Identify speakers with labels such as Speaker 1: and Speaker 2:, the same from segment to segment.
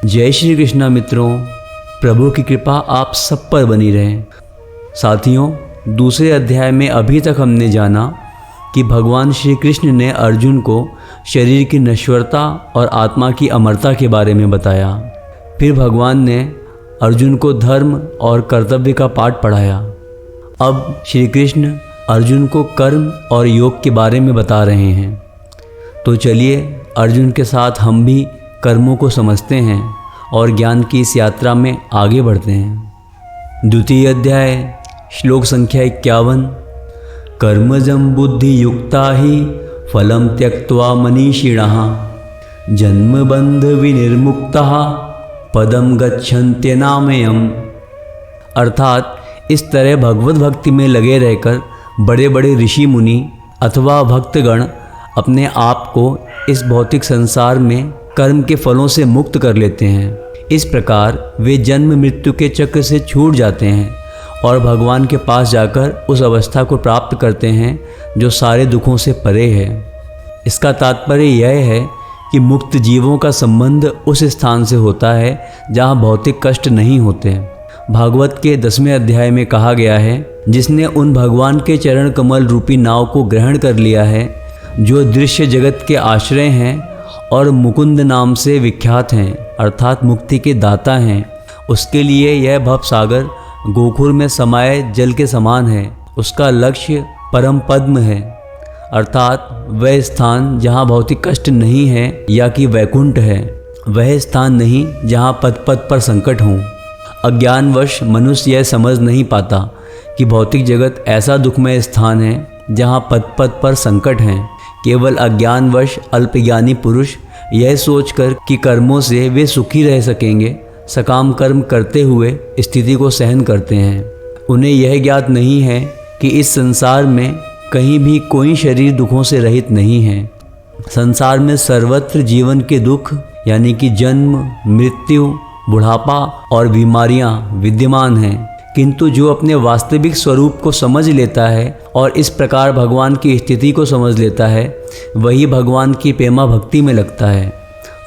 Speaker 1: जय श्री कृष्णा मित्रों, प्रभु की कृपा आप सब पर बनी रहे। साथियों, दूसरे अध्याय में अभी तक हमने जाना कि भगवान श्री कृष्ण ने अर्जुन को शरीर की नश्वरता और आत्मा की अमरता के बारे में बताया। फिर भगवान ने अर्जुन को धर्म और कर्तव्य का पाठ पढ़ाया। अब श्री कृष्ण अर्जुन को कर्म और योग के बारे में बता रहे हैं। तो चलिए अर्जुन के साथ हम भी कर्मों को समझते हैं और ज्ञान की इस यात्रा में आगे बढ़ते हैं। द्वितीय अध्याय, श्लोक संख्या 51। कर्मजं बुद्धि युक्ता ही फलम त्यक्त्वा मनीषिणः जन्मबंध विनिर्मुक्तः पदम गच्छन्त्यनामयम्। अर्थात इस तरह भगवत भक्ति में लगे रहकर बड़े बड़े ऋषि मुनि अथवा भक्तगण अपने आप को इस भौतिक संसार में कर्म के फलों से मुक्त कर लेते हैं। इस प्रकार वे जन्म मृत्यु के चक्र से छूट जाते हैं और भगवान के पास जाकर उस अवस्था को प्राप्त करते हैं जो सारे दुखों से परे है। इसका तात्पर्य यह है कि मुक्त जीवों का संबंध उस स्थान से होता है जहाँ भौतिक कष्ट नहीं होते। भागवत के 10वें अध्याय में कहा गया है, जिसने उन भगवान के चरण कमल रूपी नाव को ग्रहण कर लिया है जो दृश्य जगत के आश्रय हैं और मुकुंद नाम से विख्यात हैं, अर्थात मुक्ति के दाता हैं, उसके लिए यह भव सागर गोकुल में समाये जल के समान है। उसका लक्ष्य परम पद्म है, अर्थात वह स्थान जहाँ भौतिक कष्ट नहीं है या कि वैकुंठ है। वह स्थान नहीं जहाँ पद पद पर संकट हों। अज्ञानवश मनुष्य यह समझ नहीं पाता कि भौतिक जगत ऐसा दुखमय स्थान है जहाँ पद पद पर संकट हैं। केवल अज्ञानवश अल्पज्ञानी पुरुष यह सोचकर कि कर्मों से वे सुखी रह सकेंगे, सकाम कर्म करते हुए स्थिति को सहन करते हैं। उन्हें यह ज्ञात नहीं है कि इस संसार में कहीं भी कोई शरीर दुखों से रहित नहीं है। संसार में सर्वत्र जीवन के दुख यानी कि जन्म, मृत्यु, बुढ़ापा और बीमारियां विद्यमान हैं। किंतु जो अपने वास्तविक स्वरूप को समझ लेता है और इस प्रकार भगवान की स्थिति को समझ लेता है, वही भगवान की प्रेमा भक्ति में लगता है।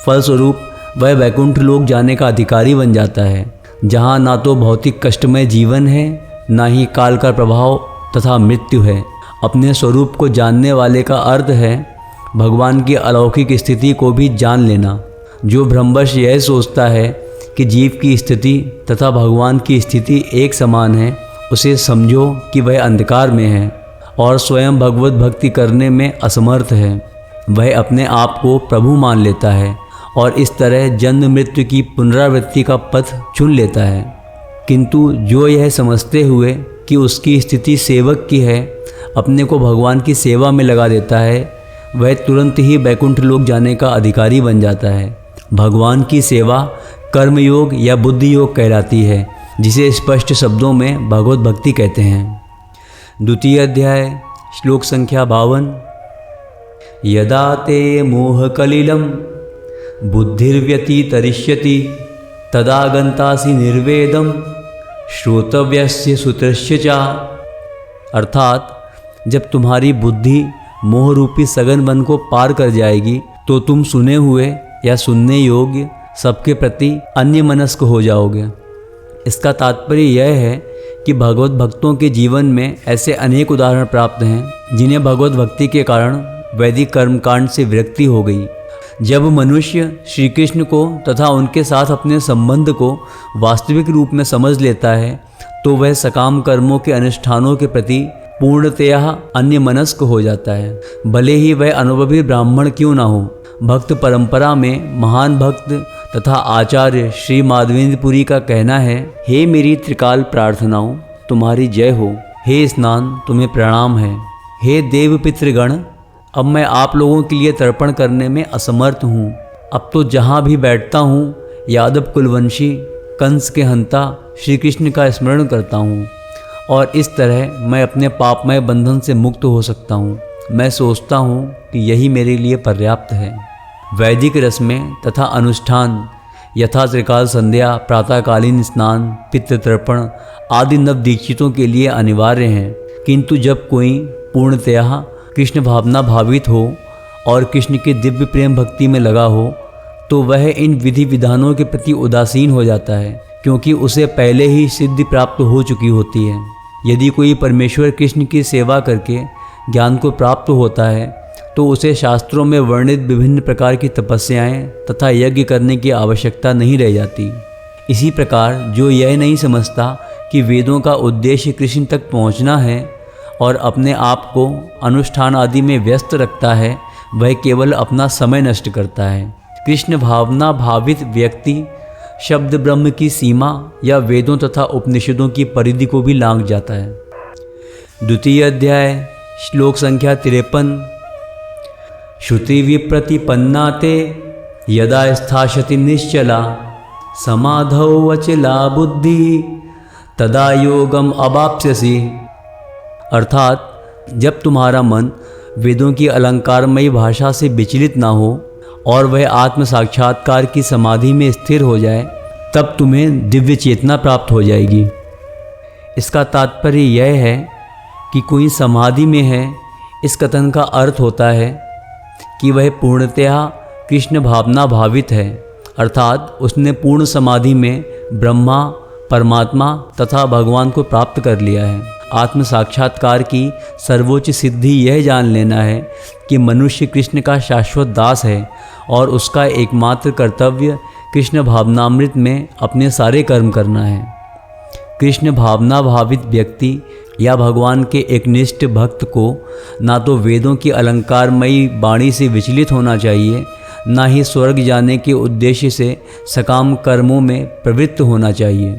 Speaker 1: फलस्वरूप वह वैकुंठ लोक जाने का अधिकारी बन जाता है, जहाँ ना तो भौतिक कष्टमय जीवन है, ना ही काल का प्रभाव तथा मृत्यु है। अपने स्वरूप को जानने वाले का अर्थ है भगवान की अलौकिक स्थिति को भी जान लेना। जो भ्रमवश यह सोचता है कि जीव की स्थिति तथा भगवान की स्थिति एक समान है, उसे समझो कि वह अंधकार में है और स्वयं भगवत भक्ति करने में असमर्थ है। वह अपने आप को प्रभु मान लेता है और इस तरह जन्म मृत्यु की पुनरावृत्ति का पथ चुन लेता है। किंतु जो यह समझते हुए कि उसकी स्थिति सेवक की है, अपने को भगवान की सेवा में लगा देता है, वह तुरंत ही वैकुंठ लोक जाने का अधिकारी बन जाता है। भगवान की सेवा कर्मयोग या बुद्धि योग कहलाती है, जिसे स्पष्ट शब्दों में भगवत भक्ति कहते हैं। द्वितीय अध्याय, श्लोक संख्या 52। यदा ते मोहकलिलं बुद्धिर्व्यतितरिष्यति तदा गन्तासि निर्वेदं श्रोतव्यस्य सूत्रस्य च। अर्थात जब तुम्हारी बुद्धि मोह रूपी सघन वन को पार कर जाएगी तो तुम सुने हुए या सुनने योग्य सबके प्रति अन्यमनस्क हो जाओगे। इसका तात्पर्य यह है कि भगवत भक्तों के जीवन में ऐसे अनेक उदाहरण प्राप्त हैं जिन्हें भगवत भक्ति के कारण वैदिक कर्मकांड से विरक्ति हो गई। जब मनुष्य श्री कृष्ण को तथा उनके साथ अपने संबंध को वास्तविक रूप में समझ लेता है तो वह सकाम कर्मों के अनुष्ठानों के प्रति पूर्णतया अन्यमनस्क हो जाता है, भले ही वह अनुभवी ब्राह्मण क्यों ना हो। भक्त परंपरा में महान भक्त तथा आचार्य श्री माधवेंद्रपुरी का कहना है, हे मेरी त्रिकाल प्रार्थनाओं तुम्हारी जय हो, हे स्नान तुम्हें प्रणाम है, हे देव पितृगण अब मैं आप लोगों के लिए तर्पण करने में असमर्थ हूँ। अब तो जहाँ भी बैठता हूँ यादव कुलवंशी कंस के हंता श्री कृष्ण का स्मरण करता हूँ और इस तरह मैं अपने पापमय बंधन से मुक्त हो सकता हूँ। मैं सोचता हूँ कि यही मेरे लिए पर्याप्त है। वैदिक रस्में तथा अनुष्ठान यथा त्रिकाल संध्या, प्रातःकालीन स्नान, पितृतर्पण आदि नवदीक्षितों के लिए अनिवार्य हैं। किंतु जब कोई पूर्णतया कृष्ण भावना भावित हो और कृष्ण के दिव्य प्रेम भक्ति में लगा हो तो वह इन विधि विधानों के प्रति उदासीन हो जाता है, क्योंकि उसे पहले ही सिद्धि प्राप्त हो चुकी होती है। यदि कोई परमेश्वर कृष्ण की सेवा करके ज्ञान को प्राप्त होता है तो उसे शास्त्रों में वर्णित विभिन्न प्रकार की तपस्याएं तथा यज्ञ करने की आवश्यकता नहीं रह जाती। इसी प्रकार जो यह नहीं समझता कि वेदों का उद्देश्य कृष्ण तक पहुंचना है और अपने आप को अनुष्ठान आदि में व्यस्त रखता है, वह केवल अपना समय नष्ट करता है। कृष्ण भावना भावित व्यक्ति शब्द ब्रह्म की सीमा या वेदों तथा उपनिषदों की परिधि को भी लांघ जाता है। द्वितीय अध्याय श्लोक संख्या 53। श्रुति विप्रतिपन्ना ते यदा स्थास्यति निश्चला समाधौ अचला बुद्धि तदा योगम अवाप्स्यसि। अर्थात जब तुम्हारा मन वेदों की अलंकारमयी भाषा से विचलित ना हो और वह आत्म साक्षात्कार की समाधि में स्थिर हो जाए, तब तुम्हें दिव्य चेतना प्राप्त हो जाएगी। इसका तात्पर्य यह है कि कोई समाधि में है, इस कथन का अर्थ होता है कि वह पूर्णतया कृष्ण भावना भावित है, अर्थात उसने पूर्ण समाधि में ब्रह्मा, परमात्मा तथा भगवान को प्राप्त कर लिया है। आत्म साक्षात्कार की सर्वोच्च सिद्धि यह जान लेना है कि मनुष्य कृष्ण का शाश्वत दास है और उसका एकमात्र कर्तव्य कृष्ण भावनामृत में अपने सारे कर्म करना है। कृष्ण भावना भावित व्यक्ति या भगवान के एकनिष्ठ भक्त को ना तो वेदों की अलंकारमयी वाणी से विचलित होना चाहिए, ना ही स्वर्ग जाने के उद्देश्य से सकाम कर्मों में प्रवृत्त होना चाहिए।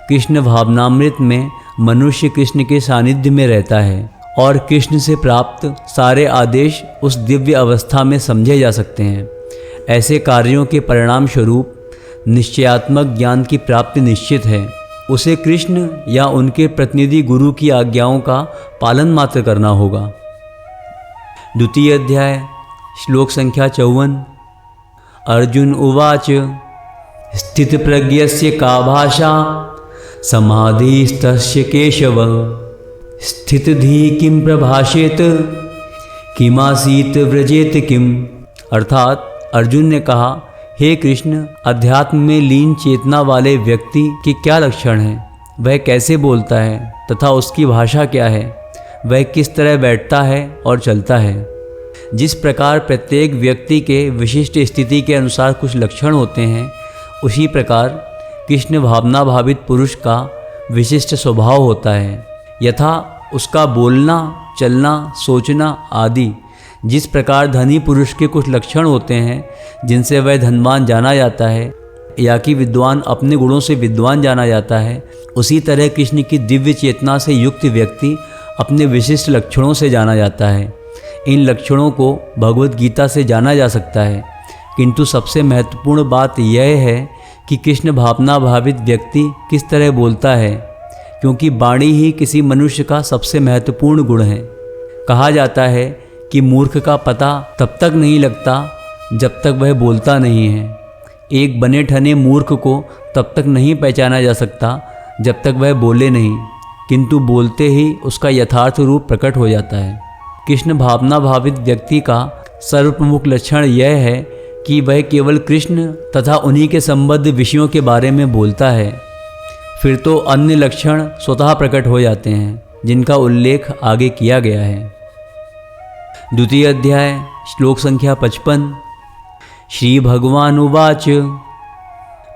Speaker 1: कृष्ण भावनामृत में मनुष्य कृष्ण के सानिध्य में रहता है और कृष्ण से प्राप्त सारे आदेश उस दिव्य अवस्था में समझे जा सकते हैं। ऐसे कार्यों के परिणाम स्वरूप निश्चयात्मक ज्ञान की प्राप्ति निश्चित है। उसे कृष्ण या उनके प्रतिनिधि गुरु की आज्ञाओं का पालन मात्र करना होगा। द्वितीय अध्याय श्लोक संख्या 54। अर्जुन उवाच स्थित प्रज्ञस्य का भाषा समाधिस्तस्य केशव स्थितधि किम प्रभाषेत किमासीत व्रजेत किम। अर्थात अर्जुन ने कहा, हे कृष्ण, अध्यात्म में लीन चेतना वाले व्यक्ति के क्या लक्षण हैं? वह कैसे बोलता है तथा उसकी भाषा क्या है? वह किस तरह बैठता है और चलता है? जिस प्रकार प्रत्येक व्यक्ति के विशिष्ट स्थिति के अनुसार कुछ लक्षण होते हैं, उसी प्रकार कृष्ण भावना भावित पुरुष का विशिष्ट स्वभाव होता है। यथा उसका बोलना, चलना, सोचना आदि। जिस प्रकार धनी पुरुष के कुछ लक्षण होते हैं जिनसे वह धनवान जाना जाता है या कि विद्वान अपने गुणों से विद्वान जाना जाता है, उसी तरह कृष्ण की दिव्य चेतना से युक्त व्यक्ति अपने विशिष्ट लक्षणों से जाना जाता है। इन लक्षणों को भगवद गीता से जाना जा सकता है, किंतु सबसे महत्वपूर्ण बात यह है कि कृष्ण भावना भावित व्यक्ति किस तरह बोलता है, क्योंकि वाणी ही किसी मनुष्य का सबसे महत्वपूर्ण गुण है। कहा जाता है कि मूर्ख का पता तब तक नहीं लगता जब तक वह बोलता नहीं है। एक बने ठने मूर्ख को तब तक नहीं पहचाना जा सकता जब तक वह बोले नहीं, किंतु बोलते ही उसका यथार्थ रूप प्रकट हो जाता है। कृष्ण भावना भावित व्यक्ति का सर्वप्रमुख लक्षण यह है कि वह केवल कृष्ण तथा उन्हीं के संबद्ध विषयों के बारे में बोलता है। फिर तो अन्य लक्षण स्वतः प्रकट हो जाते हैं, जिनका उल्लेख आगे किया गया है। द्वितीय अध्याय श्लोक संख्या 55। श्री भगवान उवाच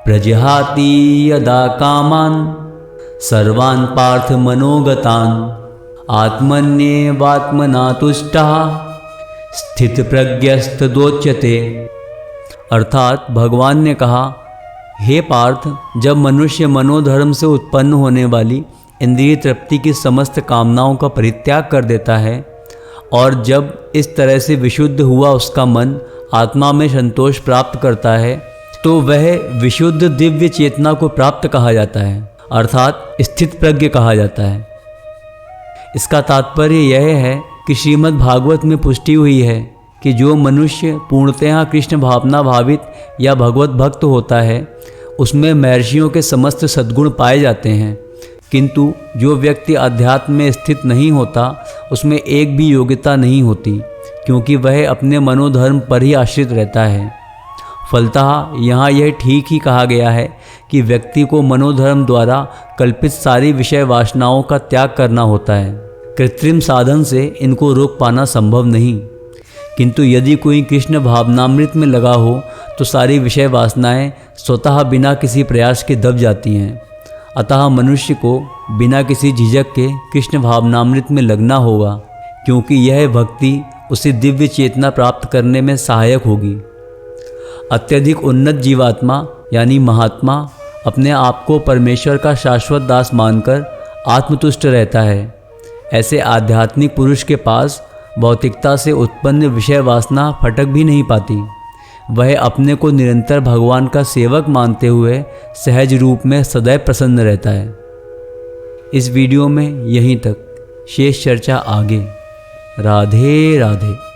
Speaker 1: प्रजहाति यदा कामान सर्वान् पार्थ मनोगतान् आत्मन्येवात्मना तुष्टः स्थित प्रज्ञस्तदोच्यते। अर्थात भगवान ने कहा, हे पार्थ, जब मनुष्य मनोधर्म से उत्पन्न होने वाली इंद्रिय तृप्ति की समस्त कामनाओं का परित्याग कर देता है और जब इस तरह से विशुद्ध हुआ उसका मन आत्मा में संतोष प्राप्त करता है, तो वह विशुद्ध दिव्य चेतना को प्राप्त कहा जाता है, अर्थात स्थित प्रज्ञ कहा जाता है। इसका तात्पर्य यह है कि श्रीमद् भागवत में पुष्टि हुई है कि जो मनुष्य पूर्णतः कृष्ण भावना भावित या भगवत भक्त होता है, उसमें महर्षियों के समस्त सद्गुण पाए जाते हैं, किंतु जो व्यक्ति अध्यात्म में स्थित नहीं होता उसमें एक भी योग्यता नहीं होती, क्योंकि वह अपने मनोधर्म पर ही आश्रित रहता है। फलतः यहाँ यह ठीक ही कहा गया है कि व्यक्ति को मनोधर्म द्वारा कल्पित सारी विषय वासनाओं का त्याग करना होता है। कृत्रिम साधन से इनको रोक पाना संभव नहीं, किंतु यदि कोई कृष्ण भावनामृत में लगा हो तो सारी विषय वासनाएं स्वतः बिना किसी प्रयास के दब जाती हैं। अतः मनुष्य को बिना किसी झिझक के कृष्ण भावनामृत में लगना होगा, क्योंकि यह भक्ति उसे दिव्य चेतना प्राप्त करने में सहायक होगी। अत्यधिक उन्नत जीवात्मा यानी महात्मा अपने आप को परमेश्वर का शाश्वत दास मानकर आत्मतुष्ट रहता है। ऐसे आध्यात्मिक पुरुष के पास भौतिकता से उत्पन्न विषय वासना फटक भी नहीं पाती। वह अपने को निरंतर भगवान का सेवक मानते हुए सहज रूप में सदैव प्रसन्न रहता है। इस वीडियो में यहीं तक, शेष चर्चा आगे। राधे राधे।